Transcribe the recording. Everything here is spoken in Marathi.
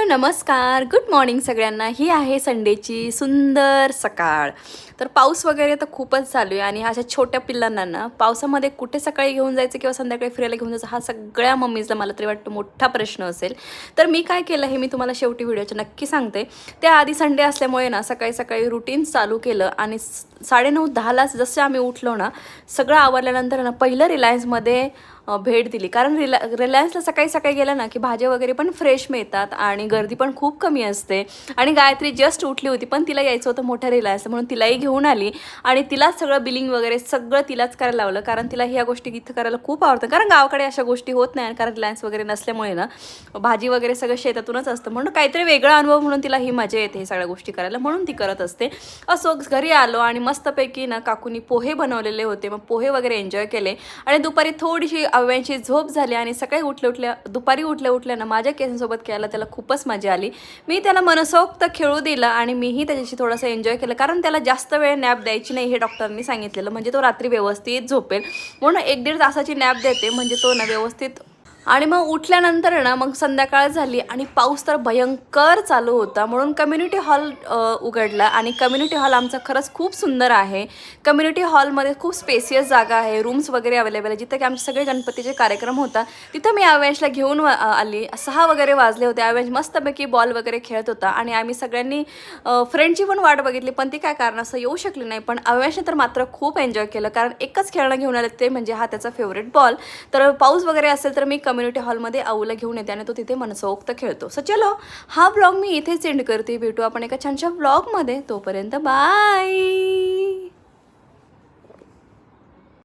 नमस्कार, गुड मॉर्निंग सगळ्यांना। ही आहे संडेची सुंदर सकाळ। तर पाऊस वगैरे तर खूपच चालू आहे आणि अशा छोट्या पिल्लांना ना पावसामध्ये कुठे सकाळी घेऊन जायचं किंवा संध्याकाळी फिरायला घेऊन जायचं हा सगळ्या मम्मीजला मला तरी वाटतं मोठा प्रश्न असेल। तर मी काय केलं हे मी तुम्हाला शेवटी व्हिडिओच्या नक्की सांगते। त्याआधी संडे असल्यामुळे ना सकाळी सकाळी रुटीन चालू केलं आणि 9:30-10लाच जसं आम्ही उठलो ना सगळं आवरल्यानंतर ना पहिलं रिलायन्समध्ये भेट दिली। कारण रिलायन्सला सकाळी सकाळी गेलं ना की भाज्या वगैरे पण फ्रेश मिळतात आणि गर्दी पण खूप कमी असते। आणि गायत्री जस्ट उठली होती पण तिला यायचं होतं मोठ्या रिलायन्सला म्हणून तिलाही घेऊन आली आणि तिलाच सगळं बिलिंग वगैरे सगळं तिलाच करायला लावलं। कारण तिला ह्या गोष्टी इथं करायला खूप आवडतं, कारण गावाकडे अशा गोष्टी होत नाही कारण रिलायन्स वगैरे नसल्यामुळे ना भाजी वगैरे सगळं शेतातूनच असतं, म्हणून काहीतरी वेगळा अनुभव म्हणून तिला ही मजा येते हे सगळ्या गोष्टी करायला, म्हणून ती करत असते। असो घरी आलो आणि मस्तपैकी ना काकूनी पोहे बनवलेले होते, मग पोहे वगैरे एन्जॉय केले आणि दुपारी थोडीशी अव्यांची झोप झाली आणि सकाळी दुपारी उठल्या ना माझ्या केसांसोबत खेळायला त्याला खूपच मजा आली। मी त्याला मनसोक्त खेळू दिला आणि मीही त्याच्याशी थोडंसं एन्जॉय केलं, कारण त्याला जास्त वेळ नॅप द्यायची नाही हे डॉक्टरांनी सांगितलेलं, म्हणजे तो रात्री व्यवस्थित झोपेल। म्हणून 1-1.5 तासाची नॅप देते म्हणजे तो ना व्यवस्थित। आणि मग उठल्यानंतर ना मग संध्याकाळ झाली आणि पाऊस तर भयंकर चालू होता, म्हणून कम्युनिटी हॉल उघडला आणि कम्युनिटी हॉल आमचा खरंच खूप सुंदर आहे। कम्युनिटी हॉलमध्ये खूप स्पेसियस जागा आहे, रूम्स वगैरे अवेलेबल आहे, जिथं की आमचे सगळे गणपतीचे कार्यक्रम होता तिथं मी आवेशला घेऊन आली। 6 वगैरे वाजले होते, आवेश मस्तपैकी बॉल वगैरे खेळत होता आणि आम्ही सगळ्यांनी फ्रेंडची पण वाट बघितली पण ती काय कारणास्तव येऊ शकली नाही, पण आवेशने तर मात्र खूप एन्जॉय केलं कारण एकच खेळणं घेऊन आले ते म्हणजे हा त्याचा फेवरेट बॉल। तर पाऊस वगैरे असेल तर मी कम्युनिटी हॉलमध्ये आऊला घेऊन येते आणि तो तिथे मनसोक्त खेळतो। सो चलो हा ब्लॉग मी इथेच एंड करते, भेटू आपण एका छानशा ब्लॉगमध्ये, तोपर्यंत बाय।